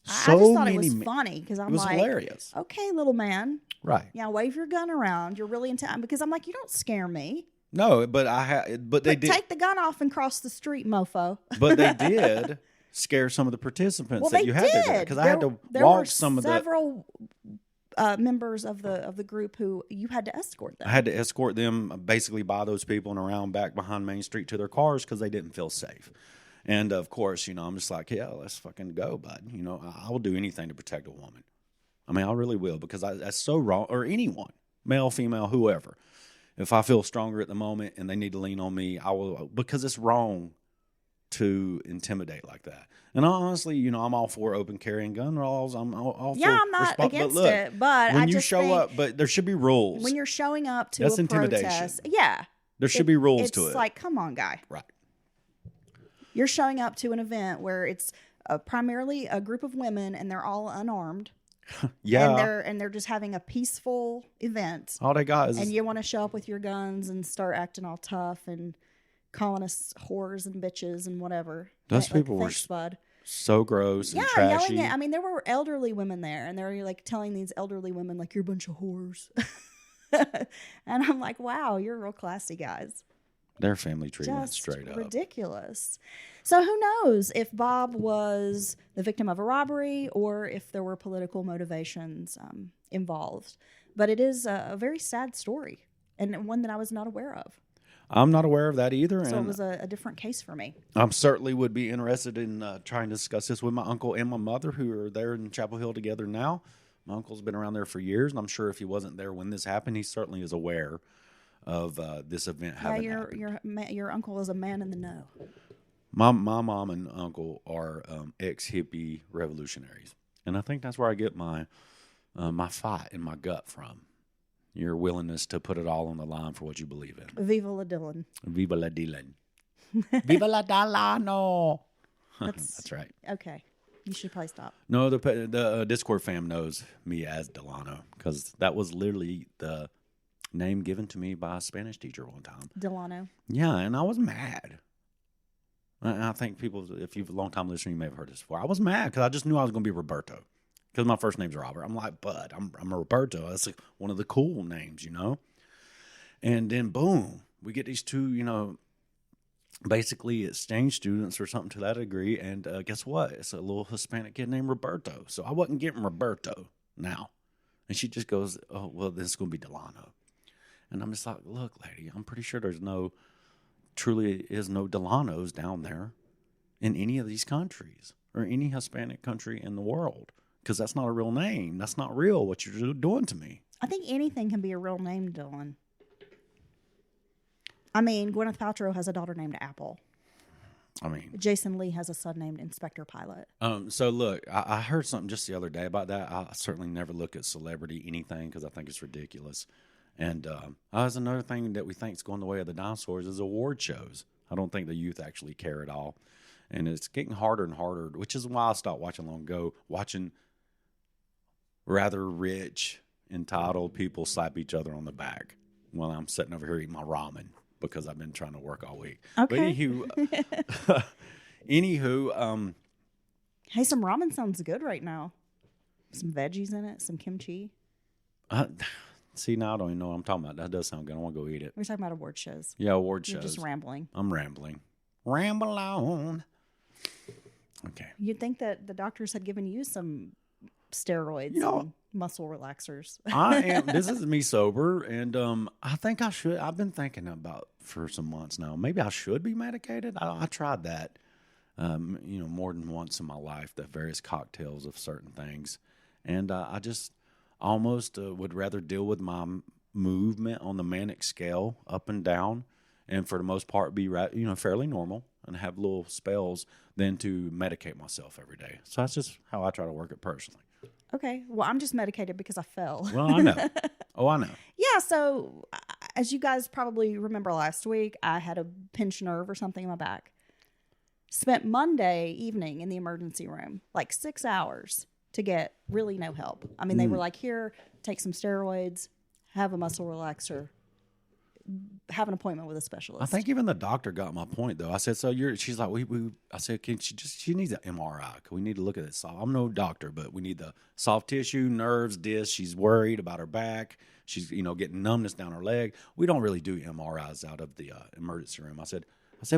I just thought it was men- funny because I'm It was like, hilarious. okay, little man. Right. Yeah, wave your gun around. You're really into because I'm like, you don't scare me. No, but they did. Take the gun off and cross the street, mofo. But they did scare some of the participants Well, that they you had there. did. Because I had to There were walk some of the. several members of the group who you had to escort them. I had to escort them basically by those people and around back behind Main Street to their cars because they didn't feel safe. And of course, I'm just like, yeah, let's fucking go, bud. I will do anything to protect a woman. I mean, I really will because that's so wrong. Or anyone, male, female, whoever. If I feel stronger at the moment and they need to lean on me, I will, because it's wrong to intimidate like that. And honestly, I'm all for open carrying gun laws. I'm all for. I'm not against it, but when I you just show think up, but there should be rules. when you're showing up to That's a intimidation. protest, yeah, There should be rules to it. It's like, come on, guy. Right. You're showing up to an event where it's primarily a group of women and they're all unarmed. Yeah. And they're just having a peaceful event. All they got is And you want to show up with your guns and start acting all tough and calling us whores and bitches and whatever. Those people were thanks, bud. so gross and Yeah, trashy. yelling at. I mean, there were elderly women there, and they were like telling these elderly women, like, "You're a bunch of whores." And I'm like, "Wow, you're real classy guys." Their family tree went Just straight up. ridiculous. So who knows if Bob was the victim of a robbery or if there were political motivations involved. But it is a very sad story and one that I was not aware of. I'm not aware of that either. So and it was a different case for me. I certainly would be interested in trying to discuss this with my uncle and my mother, who are there in Chapel Hill together now. My uncle's been around there for years, and I'm sure if he wasn't there when this happened, he certainly is aware of this event having happened. Your uncle is a man in the know. My mom and uncle are ex-hippie revolutionaries, and I think that's where I get my my fight in my gut from. Your willingness to put it all on the line for what you believe in. Viva la Dylan. Viva la Dylan. Viva la Delano. That's right. Okay. You should probably stop. No, the Discord fam knows me as Delano because that was literally the name given to me by a Spanish teacher one time. Delano. Yeah, and I was mad. And I think people, if you've a long time listener, you may have heard this before. I was mad because I just knew I was going to be Roberto because my first name's Robert. I'm like, bud, I'm a Roberto. That's like one of the cool names, And then boom, we get these two, basically exchange students or something to that degree. And guess what? It's a little Hispanic kid named Roberto. So I wasn't getting Roberto now. And she just goes, oh, well, this is going to be Delano. And I'm just like, look, lady, I'm pretty sure truly is no Delanos down there in any of these countries or any Hispanic country in the world. Because that's not a real name. That's not real what you're doing to me. I think anything can be a real name, Dylan. I mean, Gwyneth Paltrow has a daughter named Apple. I mean, Jason Lee has a son named Inspector Pilot. So look, I heard something just the other day about that. I certainly never look at celebrity anything because I think it's ridiculous. And that's another thing that we think is going the way of the dinosaurs is award shows. I don't think the youth actually care at all. And it's getting harder and harder, which is why I stopped watching long ago, watching rather rich, entitled people slap each other on the back while I'm sitting over here eating my ramen because I've been trying to work all week. Okay. But anywho, Hey, some ramen sounds good right now. Some veggies in it, some kimchi. see, now I don't even know what I'm talking about. That does sound good. I want to go eat it. We're talking about award shows. Yeah, award You're shows. just rambling. I'm rambling. Ramble on. Okay. You'd think that the doctors had given you some steroids and muscle relaxers. I am. This is me sober, and I think I should. I've been thinking about for some months now. Maybe I should be medicated. I tried that, more than once in my life. The various cocktails of certain things, and I just almost would rather deal with my movement on the manic scale up and down, and for the most part be fairly normal and have little spells than to medicate myself every day. So that's just how I try to work it personally. Okay. Well, I'm just medicated because I fell. Well, I know. Oh, I know. Yeah. So, as you guys probably remember last week, I had a pinched nerve or something in my back. Spent Monday evening in the emergency room, like 6 hours to get really no help. I mean, they were like, here, take some steroids, have a muscle relaxer, have an appointment with a specialist. I think even the doctor got my point, though. I said, so she's like, I said, she needs an MRI. We need to look at this. I'm no doctor, but we need the soft tissue, nerves, discs. She's worried about her back. She's, getting numbness down her leg. We don't really do MRIs out of the emergency room. I said,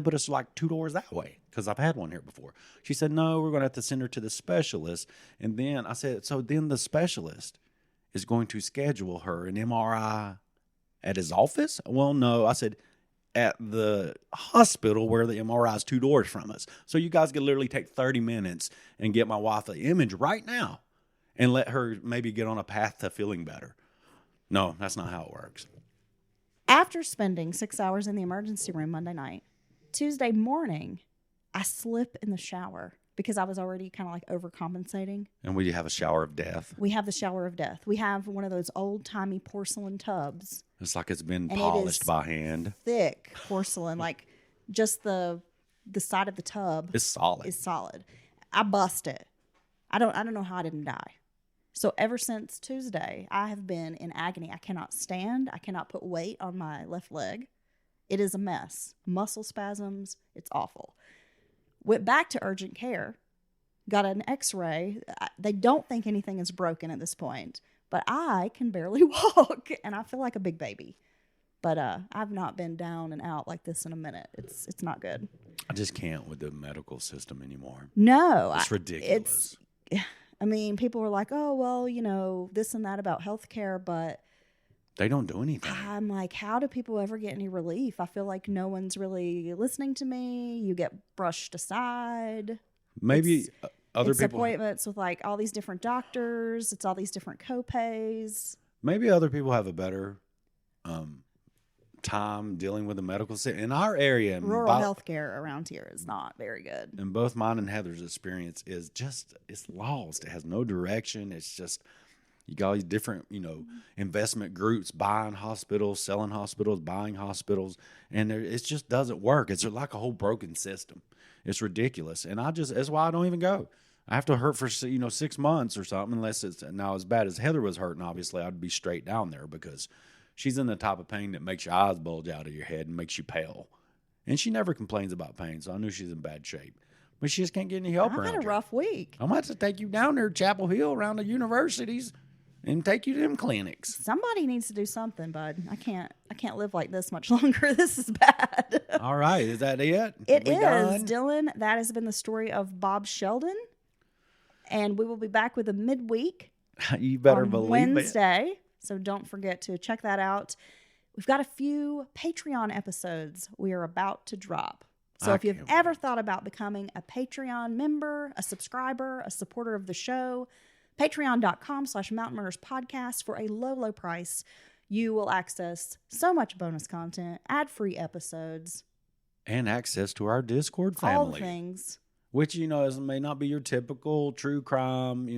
but it's like 2 doors that way because I've had one here before. She said, no, we're going to have to send her to the specialist. And then I said, so then the specialist is going to schedule her an MRI at his office? Well, no. I said, at the hospital where the MRI is 2 doors from us. So you guys could literally take 30 minutes and get my wife an image right now and let her maybe get on a path to feeling better. No, that's not how it works. After spending 6 hours in the emergency room Monday night, Tuesday morning, I slip in the shower because I was already kind of like overcompensating. And we have a shower of death. We have the shower of death. We have one of those old-timey porcelain tubs. It's like it's been And polished by hand. Thick porcelain, like just the side of the tub It's solid. is solid. I bust it. I don't know how I didn't die. So ever since Tuesday, I have been in agony. I cannot stand. I cannot put weight on my left leg. It is a mess. Muscle spasms. It's awful. Went back to urgent care. Got an x-ray. They don't think anything is broken at this point. But I can barely walk. And I feel like a big baby. But I've not been down and out like this in a minute. It's not good. I just can't with the medical system anymore. No. It's ridiculous. I mean, people were like, oh, well, this and that about healthcare, but They don't do anything. I'm like, how do people ever get any relief? I feel like no one's really listening to me. You get brushed aside. Maybe other It's people. appointments with like all these different doctors. It's all these different copays. Maybe other people have a better time dealing with the medical system. In our area, Rural healthcare around here is not very good. and both mine and Heather's experience is just, it's lost. It has no direction. It's just, you got all these different, investment groups buying hospitals, selling hospitals, buying hospitals, and it just doesn't work. It's like a whole broken system. It's ridiculous, and that's why I don't even go. I have to hurt for 6 months or something, unless it's now as bad as Heather was hurting. Obviously, I'd be straight down there because she's in the type of pain that makes your eyes bulge out of your head and makes you pale, and she never complains about pain. So I knew she's in bad shape. But she just can't get any help I've around had a here. rough week. I'm going to have to take you down there to Chapel Hill around the universities and take you to them clinics. Somebody needs to do something, bud. I can't live like this much longer. This is bad. All right. Is that it? It We is, done? Dylan. That has been the story of Bob Sheldon. And we will be back with a midweek You better on believe it. Wednesday. So don't forget to check that out. We've got a few Patreon episodes we are about to drop. So I if you've can't ever thought about becoming a Patreon member, a subscriber, a supporter of the show, patreon.com/Mountain Runners Podcast for a low, low price, you will access so much bonus content, ad-free episodes, And access to our Discord all the family. things. Which, may not be your typical true crime.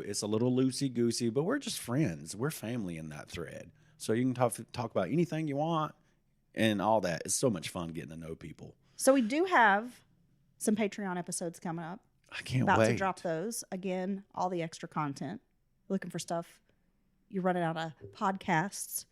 It's a little loosey-goosey, but we're just friends. We're family in that thread. So you can talk about anything you want and all that. It's so much fun getting to know people. So we do have some Patreon episodes coming up. I can't About wait to drop those. Again, all the extra content. Looking for stuff. You're running out of podcasts.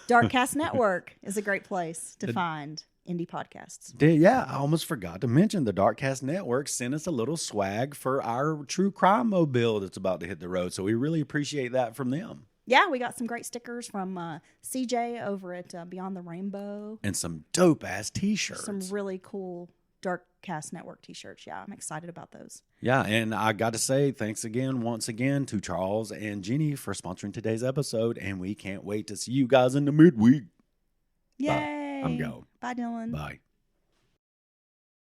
Darkcast Network is a great place to find indie podcasts. Yeah, I almost forgot to mention the Darkcast Network sent us a little swag for our true crime mobile that's about to hit the road. So we really appreciate that from them. Yeah, we got some great stickers from CJ over at Beyond the Rainbow. And some dope-ass T-shirts. Some really cool Darkcast Network T-shirts. Yeah, I'm excited about those. Yeah, and I got to say thanks once again to Charles and Jenny for sponsoring today's episode, and we can't wait to see you guys in the midweek. Yay! I'm going. Bye, Dylan. Bye.